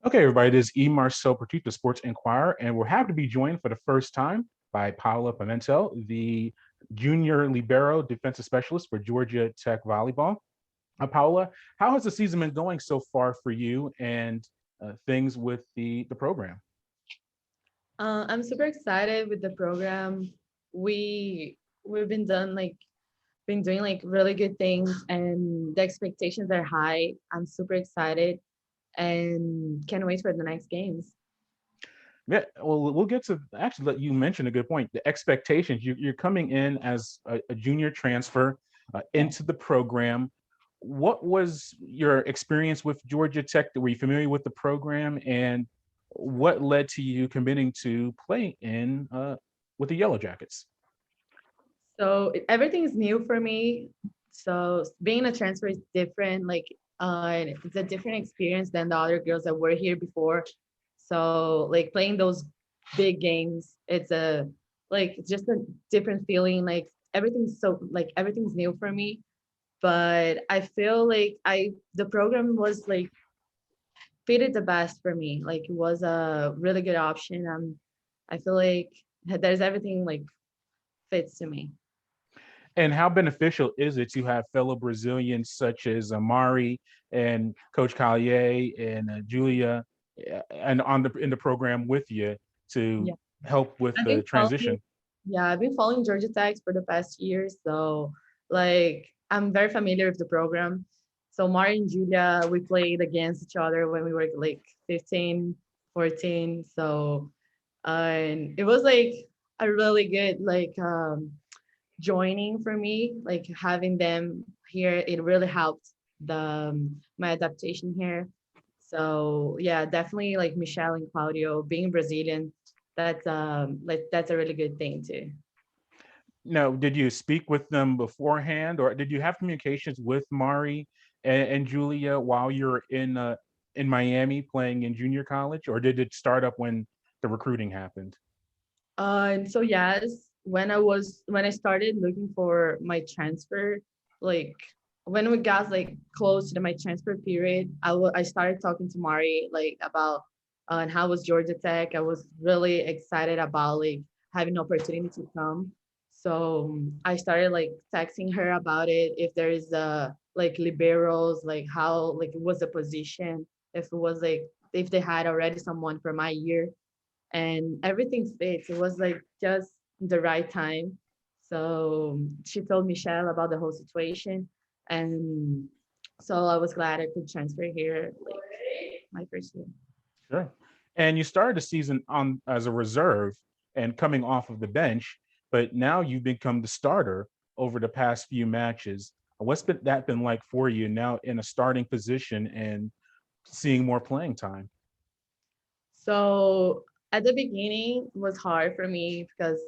Okay, everybody, this is E. Marcel Petit, the Sports Inquirer, and we're happy to be joined for the first time by Paola Pimentel, the junior libero defensive specialist for Georgia Tech volleyball. Paola, how has the season been going so far for you and things with the program? I'm super excited with the program. We've been doing like really good things, and the expectations are high. I'm super excited and can't wait for the next games. Yeah, well, we'll get to actually let you mention a good point. The expectations, you're coming in as a junior transfer Yeah. into the program. What was your experience with Georgia Tech? Were you familiar with the program, and what led to you committing to play in with the Yellow Jackets? So everything is new for me. So being a transfer is different. It's a different experience than the other girls that were here before. So like playing those big games, it's just a different feeling. Everything's new for me. But I feel like I the program was like fitted the best for me. Like it was a really good option. I feel like there's everything like fits to me. And how beneficial is it to have fellow Brazilians such as Amari and Coach Collier and Julia and on the in the program with you to Yeah. help with I've the been following transition? yeah, I've been following Georgia Tech for the past years. So like I'm very familiar with the program. So Mari and Julia, we played against each other when we were like 15, 14. So and it was like a really good joining for me, like having them here, it really helped my adaptation here. So yeah, definitely like Michelle and Claudio being Brazilian, that's a really good thing too. Now, did you speak with them beforehand, or did you have communications with Mari and Julia while you're in Miami playing in junior college, or did it start up when the recruiting happened? And so yes, when I started looking for my transfer, like when we got like close to my transfer period, I started talking to Mari like about and how was Georgia Tech. I was really excited about like having an opportunity to come. So I started like texting her about it. If there is like liberos, like how like it was the position, if it was like if they had already someone for my year and everything fits. It was like just the right time. So she told Michelle about the whole situation, and so I was glad I could transfer here, like my first year. Sure. And you started the season on as a reserve and coming off of the bench, but now you've become the starter over the past few matches. What's been like for you now in a starting position and seeing more playing time? So at the beginning it was hard for me because,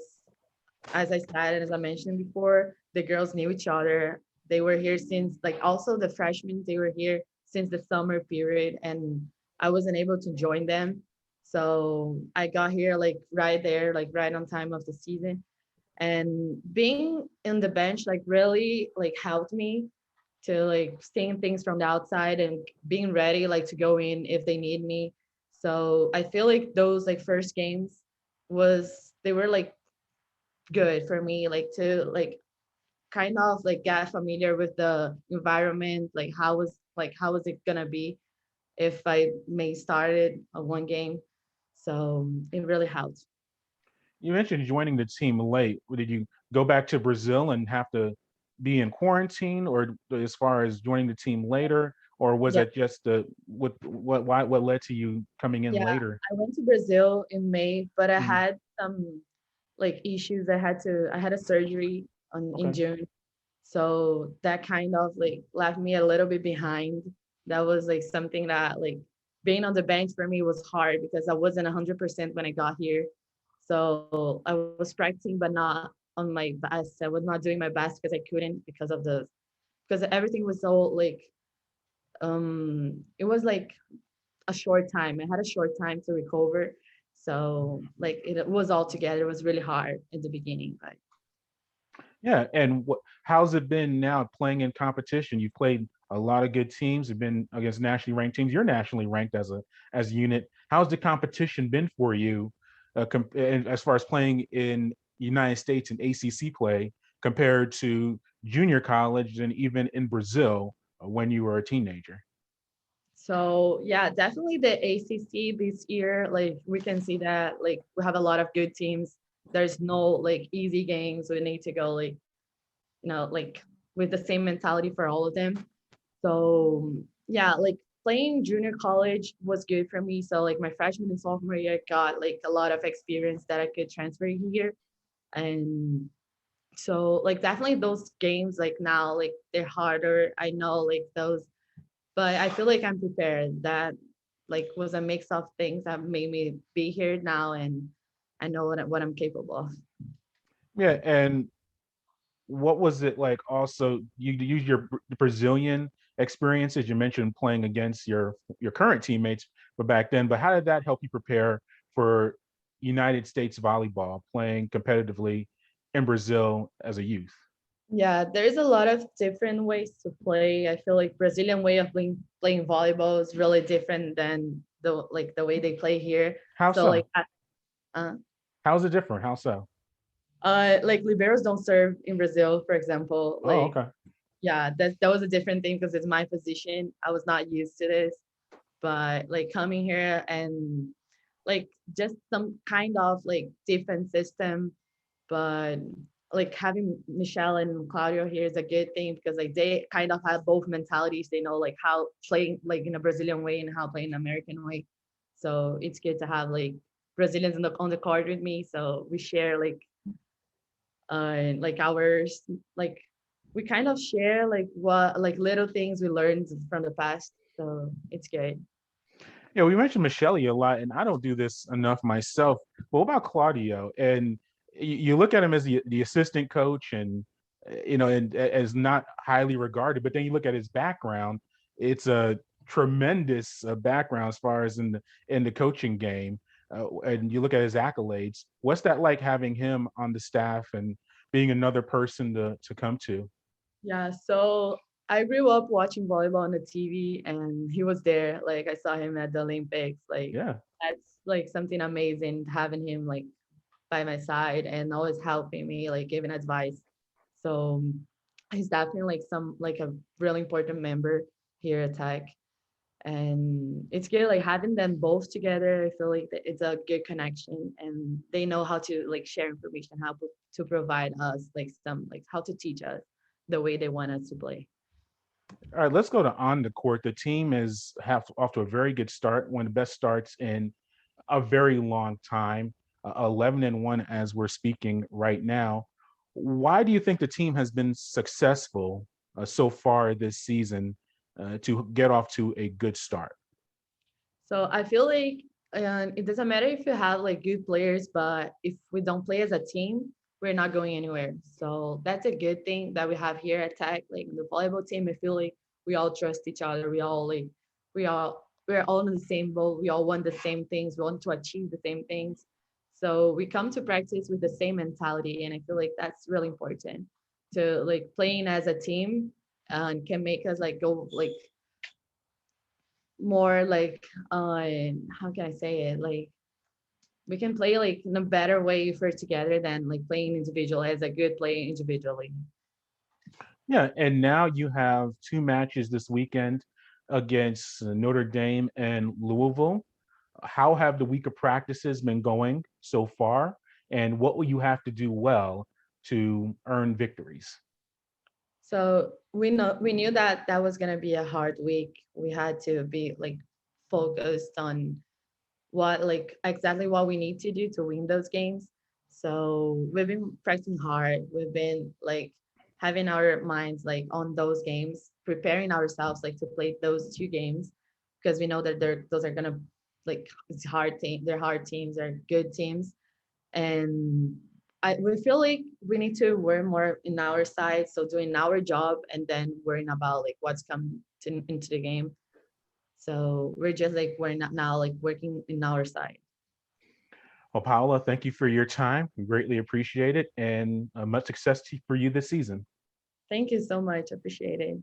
as I said and as I mentioned before, the girls knew each other. They were here since like also the freshmen. They were here since the summer period, and I wasn't able to join them. So I got here like right there, like right on time of the season. And being in the bench like really like helped me to like seeing things from the outside and being ready like to go in if they need me. So I feel like those like first games was they were like good for me like to like kind of like get familiar with the environment, like how was it gonna be if I may started on one game. So it really helped. You mentioned joining the team late. Did you go back to Brazil and have to be in quarantine, or as far as joining the team later, or was Yeah. that just the what led to you coming in Yeah, later? I went to Brazil in May, but I Mhm. had some like issues. I had a surgery in Okay. June. So that kind of like left me a little bit behind. That was like something that like being on the bench for me was hard because I wasn't 100% when I got here. So I was practicing, but not on my best. I was not doing my best because I couldn't because everything was so like it was like a short time. I had a short time to recover. So like it was all together. It was really hard at the beginning, but Yeah, and how's it been now playing in competition? You played A lot of good teams have been against nationally ranked teams. You're nationally ranked as a unit. How's the competition been for you, as far as playing in United States and ACC play compared to junior college and even in Brazil when you were a teenager? So yeah, definitely the ACC this year, like we can see that like we have a lot of good teams. There's no like easy games. We need to go like, like with the same mentality for all of them. So yeah, like playing junior college was good for me. So like my freshman and sophomore year got like a lot of experience that I could transfer here. And so like definitely those games like now like they're harder. I know like those, but I feel like I'm prepared. That like was a mix of things that made me be here now, and I know what I'm capable of. Yeah, and what was it like? Also, you use your Brazilian experiences. You mentioned playing against your current teammates, but back then. But how did that help you prepare for United States volleyball, playing competitively in Brazil as a youth? Yeah, there's a lot of different ways to play. I feel like Brazilian way of playing volleyball is really different than the way they play here. How So so? uh, How's it different? How so? like liberos don't serve in Brazil, for example. Oh, Like okay. yeah, that was a different thing because it's my position. I was not used to this, but like coming here and like just some kind of like defense system, but like having Michelle and Claudio here is a good thing because like they kind of have both mentalities. They know like how playing like in a Brazilian way and how playing an American way. So it's good to have like Brazilians on the court with me. So we share like ours like we kind of share like what like little things we learned from the past. So it's good. Yeah, we mentioned Michelle a lot, and I don't do this enough myself. But what about Claudio? And you look at him as the assistant coach, and and as not highly regarded. But then you look at his background; it's a tremendous background as far as in the coaching game. And you look at his accolades. What's that like having him on the staff and being another person to come to? Yeah, so I grew up watching volleyball on the TV and he was there. Like I saw him at the Olympics. Like Yeah. that's like something amazing having him like by my side and always helping me, like giving advice. So he's definitely like some like a really important member here at Tech. And it's good like having them both together. I feel like that it's a good connection and they know how to like share information, to provide us like some like how to teach us the way they want us to play. All right, let's go to on the court. The team is have off to a very good start, one of the best starts in a very long time, 11-1 as we're speaking right now. Why do you think the team has been successful so far this season to get off to a good start? So I feel like it doesn't matter if you have like good players, but if we don't play as a team, we're not going anywhere. So that's a good thing that we have here at Tech. Like the volleyball team, I feel like we all trust each other. We're all in the same boat. We all want the same things. We want to achieve the same things. So we come to practice with the same mentality, and I feel like that's really important to like playing as a team and can make us like go like more like how can I say it, like we can play like in a better way if we're together than like playing individual as a good play individually. Yeah, and now you have two matches this weekend against Notre Dame and Louisville. How have the week of practices been going so far? And what will you have to do well to earn victories? So we knew that that was going to be a hard week. We had to be like focused on what like exactly what we need to do to win those games. So we've been practicing hard. We've been like having our minds like on those games, preparing ourselves like to play those two games because we know that those are gonna like it's hard team. They're hard teams. They're good teams, and we feel like we need to work more in our side. So doing our job and then worrying about like what's coming into the game. So we're just like we're not now like working in our side. Well, Paola, thank you for your time. We greatly appreciate it, and much success for you this season. Thank you so much. Appreciate it.